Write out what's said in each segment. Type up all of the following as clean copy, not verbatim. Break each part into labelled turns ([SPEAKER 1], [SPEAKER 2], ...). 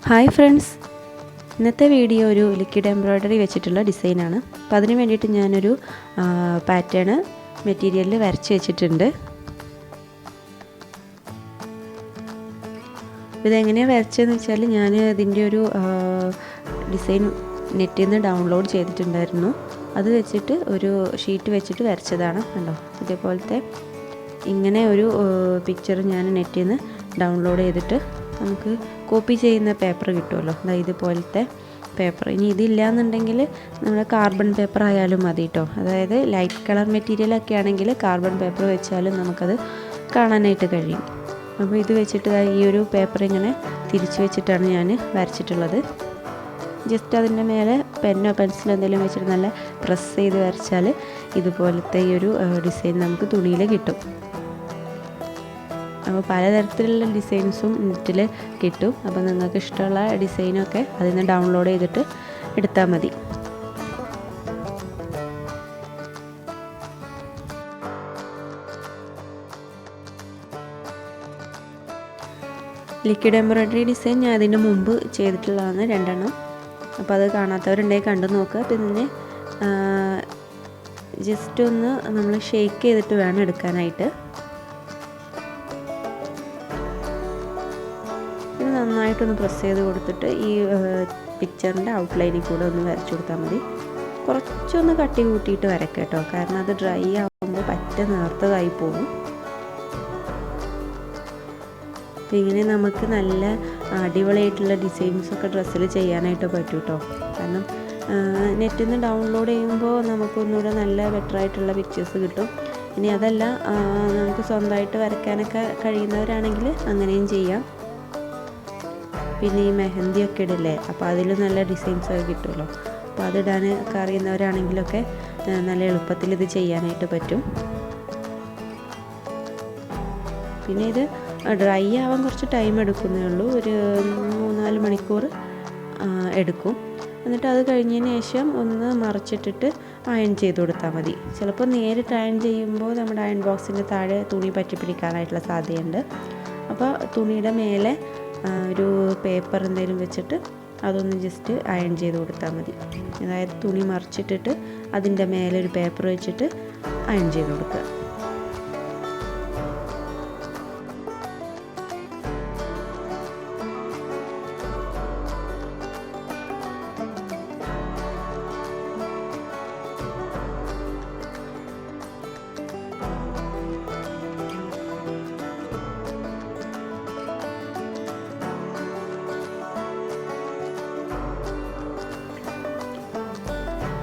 [SPEAKER 1] Hi friends, ഇന്നത്തെ video ഒരു liquid embroidery വെച്ചിട്ടുള്ള ഡിസൈനാണ്. അപ്പോൾ അതിന് വേണ്ടിയിട്ട് ഞാനൊരു പാറ്റേൺ മെറ്റീരിയലിൽ വരച്ച് വെച്ചിട്ടുണ്ട്. ഇതെങ്ങനെയാണ് വരച്ചതെന്ന് വെച്ചാൽ ഞാൻ ഇതിൻ്റെ ഒരു ഡിസൈൻ നെറ്റിൽ നിന്ന് ഡൗൺലോഡ് ചെയ്തിട്ടുണ്ടായിരുന്നു. അത് വെച്ചിട്ട് ഒരു ഷീറ്റ് വെച്ചിട്ട് വരച്ചതാണ്. കണ്ടോ, ഇതേപോലത്തെ ഇങ്ങനെ ഒരു പിക്ചർ ഞാൻ നെറ്റിൽ നിന്ന് ഡൗൺലോഡ് ചെയ്തിട്ട് നമുക്ക് കോപ്പി ചെയ്യുന്ന പേപ്പർ കിട്ടുമല്ലോ, ഇതുപോലത്തെ പേപ്പർ. ഇനി ഇതില്ലാന്നുണ്ടെങ്കിൽ നമ്മുടെ കാർബൺ പേപ്പർ ആയാലും മതി കേട്ടോ. അതായത് ലൈറ്റ് കളർ മെറ്റീരിയലൊക്കെ ആണെങ്കിൽ കാർബൺ പേപ്പർ വെച്ചാലും നമുക്കത് കാണാനായിട്ട് കഴിയും. അപ്പോൾ ഇത് വെച്ചിട്ട് ഈ ഒരു പേപ്പർ ഇങ്ങനെ തിരിച്ച് വെച്ചിട്ടാണ് ഞാൻ വരച്ചിട്ടുള്ളത്. ജസ്റ്റ് അതിൻ്റെ മേലെ പെന്നോ പെൻസിലോ എന്തെങ്കിലും വെച്ചിട്ട് നല്ല പ്രസ് ചെയ്ത് വരച്ചാൽ ഇതുപോലത്തെ ഈ ഒരു ഡിസൈൻ നമുക്ക് തുണിയിൽ കിട്ടും. അപ്പോൾ പലതരത്തിലുള്ള ഡിസൈൻസും നെറ്റിൽ കിട്ടും. അപ്പോൾ നിങ്ങൾക്ക് ഇഷ്ടമുള്ള ഡിസൈനൊക്കെ അതിൽ നിന്ന് ഡൗൺലോഡ് ചെയ്തിട്ട് എടുത്താൽ മതി. ലിക്വിഡ് എംബ്രോയ്ഡറി ഡിസൈൻ ഞാൻ അതിന് മുമ്പ് ചെയ്തിട്ടുള്ളതാണ് 2 എണ്ണം. അപ്പോൾ അത് കാണാത്തവരുണ്ടെങ്കിൽ കണ്ടു നോക്കുക. പിന്നെ ജസ്റ്റ് ഒന്ന് നമ്മൾ ഷേക്ക് ചെയ്തിട്ട് വേണം എടുക്കാനായിട്ട്. നന്നായിട്ടൊന്ന് പ്രസ് ചെയ്ത് കൊടുത്തിട്ട് ഈ പിക്ചറിൻ്റെ ഔട്ട്ലൈനിൽ കൂടെ ഒന്ന് വരച്ചു കൊടുത്താൽ മതി. കുറച്ചൊന്ന് കട്ടി കൂട്ടിയിട്ട് വരയ്ക്കുക കേട്ടോ, കാരണം അത് ഡ്രൈ ആകുമ്പോൾ പറ്റ നേർത്തതായി പോകും. അപ്പോൾ ഇങ്ങനെ നമുക്ക് നല്ല അടിപൊളിയായിട്ടുള്ള ഡിസൈൻസൊക്കെ ഡ്രസ്സിൽ ചെയ്യാനായിട്ട് പറ്റും കേട്ടോ. കാരണം നെറ്റിൽ നിന്ന് ഡൗൺലോഡ് ചെയ്യുമ്പോൾ നമുക്കൊന്നുകൂടെ നല്ല ബെറ്ററായിട്ടുള്ള പിക്ചേഴ്സ് കിട്ടും. ഇനി അതല്ല, നമുക്ക് സ്വന്തമായിട്ട് വരയ്ക്കാനൊക്കെ കഴിയുന്നവരാണെങ്കിൽ അങ്ങനെയും ചെയ്യാം. പിന്നെ ഈ മെഹന്തിയൊക്കെ ഇടില്ലേ, അപ്പോൾ അതിൽ നല്ല ഡിസൈൻസൊക്കെ കിട്ടുമല്ലോ. അപ്പോൾ അതിടാനൊക്കെ അറിയുന്നവരാണെങ്കിലൊക്കെ നല്ല എളുപ്പത്തിൽ ഇത് ചെയ്യാനായിട്ട് പറ്റും. പിന്നെ ഇത് ഡ്രൈ ആവാൻ കുറച്ച് ടൈം എടുക്കുന്നേ ഉള്ളൂ. ഒരു 3-4 മണിക്കൂർ എടുക്കും. എന്നിട്ട് അത് കഴിഞ്ഞതിന് ശേഷം ഒന്ന് മറിച്ചിട്ടിട്ട് അയൺ ചെയ്ത് കൊടുത്താൽ മതി. ചിലപ്പോൾ നേരിട്ട് അയൺ ചെയ്യുമ്പോൾ നമ്മുടെ അയൺ ബോക്സിൻ്റെ താഴെ തുണി പറ്റി പിടിക്കാനായിട്ടുള്ള സാധ്യതയുണ്ട്. അപ്പോൾ തുണിയുടെ മേലെ ഒരു പേപ്പർ എന്തെങ്കിലും വെച്ചിട്ട് അതൊന്ന് ജസ്റ്റ് അയൺ ചെയ്ത് കൊടുത്താൽ മതി. അതായത് തുണി മറിച്ചിട്ടിട്ട് അതിൻ്റെ മേലെ ഒരു പേപ്പർ വെച്ചിട്ട് അയൺ ചെയ്ത് കൊടുക്കുക.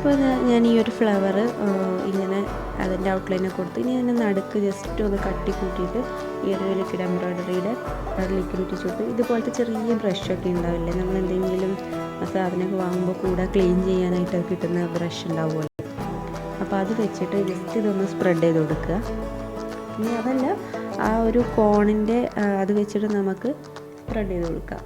[SPEAKER 1] അപ്പോൾ ഞാൻ ഈ ഒരു ഫ്ലവർ ഇങ്ങനെ അതിൻ്റെ ഔട്ട്ലൈനൊക്കെ കൊടുത്ത് ഇനി അതിൻ്റെ നടുക്ക് ജസ്റ്റ് ഒന്ന് കട്ടി കൂട്ടിയിട്ട് ഈ ഒരു ലിക്വിഡ് എംബ്രോയ്ഡറിയുടെ ലിക്വിഡ് ഇട്ടിച്ച് കൊടുത്ത് ഇതുപോലത്തെ ചെറിയ ബ്രഷൊക്കെ ഉണ്ടാവില്ലേ, നമ്മൾ എന്തെങ്കിലും സാധനമൊക്കെ വാങ്ങുമ്പോൾ കൂടെ ക്ലീൻ ചെയ്യാനായിട്ട് കിട്ടുന്ന ബ്രഷ് ഉണ്ടാവുമല്ലോ, അപ്പോൾ അത് വെച്ചിട്ട് ജസ്റ്റ് ഇതൊന്ന് സ്പ്രെഡ് ചെയ്ത് കൊടുക്കുക. ഇനി അതല്ല, ആ ഒരു കോണിൻ്റെ അത് വെച്ചിട്ട് നമുക്ക് സ്പ്രെഡ് ചെയ്ത് കൊടുക്കാം.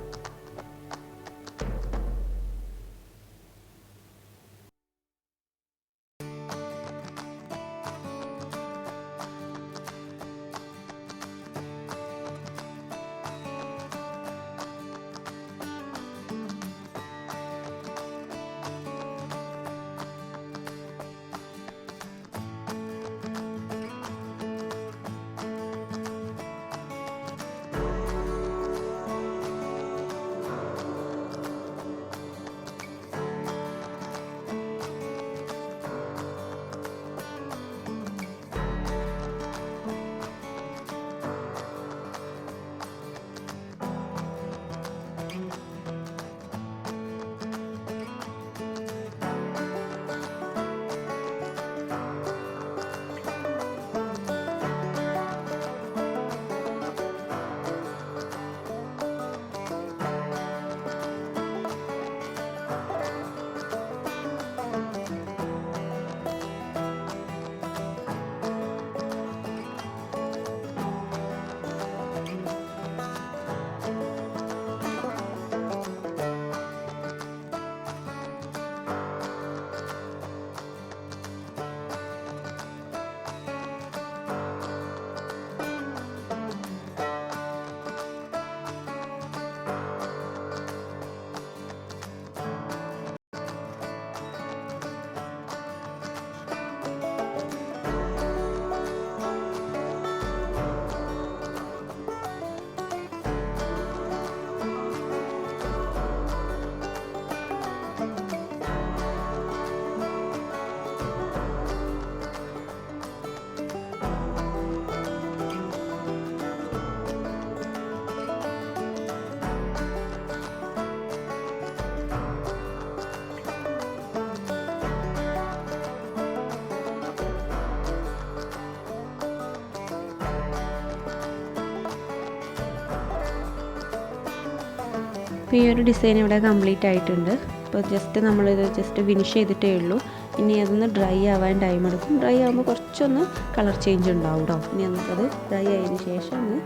[SPEAKER 1] അപ്പോൾ ഈ ഒരു ഡിസൈൻ ഇവിടെ കംപ്ലീറ്റ് ആയിട്ടുണ്ട്. അപ്പോൾ നമ്മളിത് ജസ്റ്റ് ഫിനിഷ് ചെയ്തിട്ടേ ഉള്ളൂ. ഇനി അതൊന്ന് ഡ്രൈ ആവാൻ ടൈം എടുക്കും. ഡ്രൈ ആകുമ്പോൾ കുറച്ചൊന്ന് കളർ ചേഞ്ച് ഉണ്ടാവും കേട്ടോ. ഇനി നമുക്കത് ഡ്രൈ ആയതിന് ശേഷം ഒന്ന്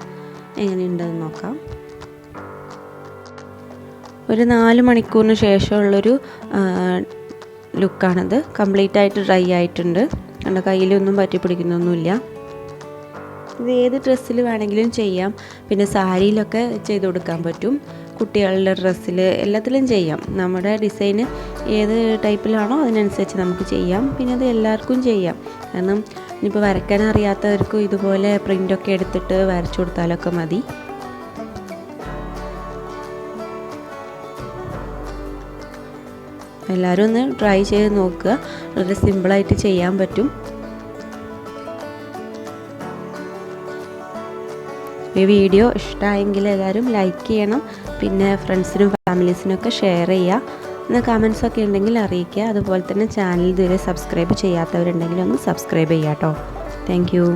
[SPEAKER 1] എങ്ങനെയുണ്ടെന്ന് നോക്കാം. ഒരു 4 മണിക്കൂറിന് ശേഷമുള്ളൊരു ലുക്കാണത്. കംപ്ലീറ്റ് ആയിട്ട് ഡ്രൈ ആയിട്ടുണ്ട്. എൻ്റെ കയ്യിലൊന്നും പറ്റി പിടിക്കുന്നൊന്നുമില്ല. ഇത് ഏത് ഡ്രസ്സിൽ വേണമെങ്കിലും ചെയ്യാം. പിന്നെ സാരിയിലൊക്കെ ചെയ്ത് കൊടുക്കാൻ പറ്റും. കുട്ടികളുടെ ഡ്രസ്സിൽ എല്ലാത്തിലും ചെയ്യാം. നമ്മുടെ ഡിസൈന് ഏത് ടൈപ്പിലാണോ അതിനനുസരിച്ച് നമുക്ക് ചെയ്യാം. പിന്നെ അത് എല്ലാവർക്കും ചെയ്യാം. കാരണം ഇനിയിപ്പോൾ വരയ്ക്കാൻ അറിയാത്തവർക്കും ഇതുപോലെ പ്രിൻ്റൊക്കെ എടുത്തിട്ട് വരച്ചു കൊടുത്താലൊക്കെ മതി. എല്ലാവരും ഒന്ന് ട്രൈ ചെയ്ത് നോക്കുക. വളരെ സിമ്പിളായിട്ട് ചെയ്യാൻ പറ്റും. ഈ വീഡിയോ ഇഷ്ടമായെങ്കിൽ എല്ലാവരും ലൈക്ക് ചെയ്യണം. പിന്നെ ഫ്രണ്ട്സിനും ഫാമിലീസിനൊക്കെ ഷെയർ ചെയ്യുക. എന്നാൽ കമൻസൊക്കെ ഉണ്ടെങ്കിൽ അറിയിക്കുക. അതുപോലെ തന്നെ ചാനൽ ഇതുവരെ സബ്സ്ക്രൈബ് ചെയ്യാത്തവരുണ്ടെങ്കിൽ ഒന്ന് സബ്സ്ക്രൈബ് ചെയ്യാം കേട്ടോ. Thank you.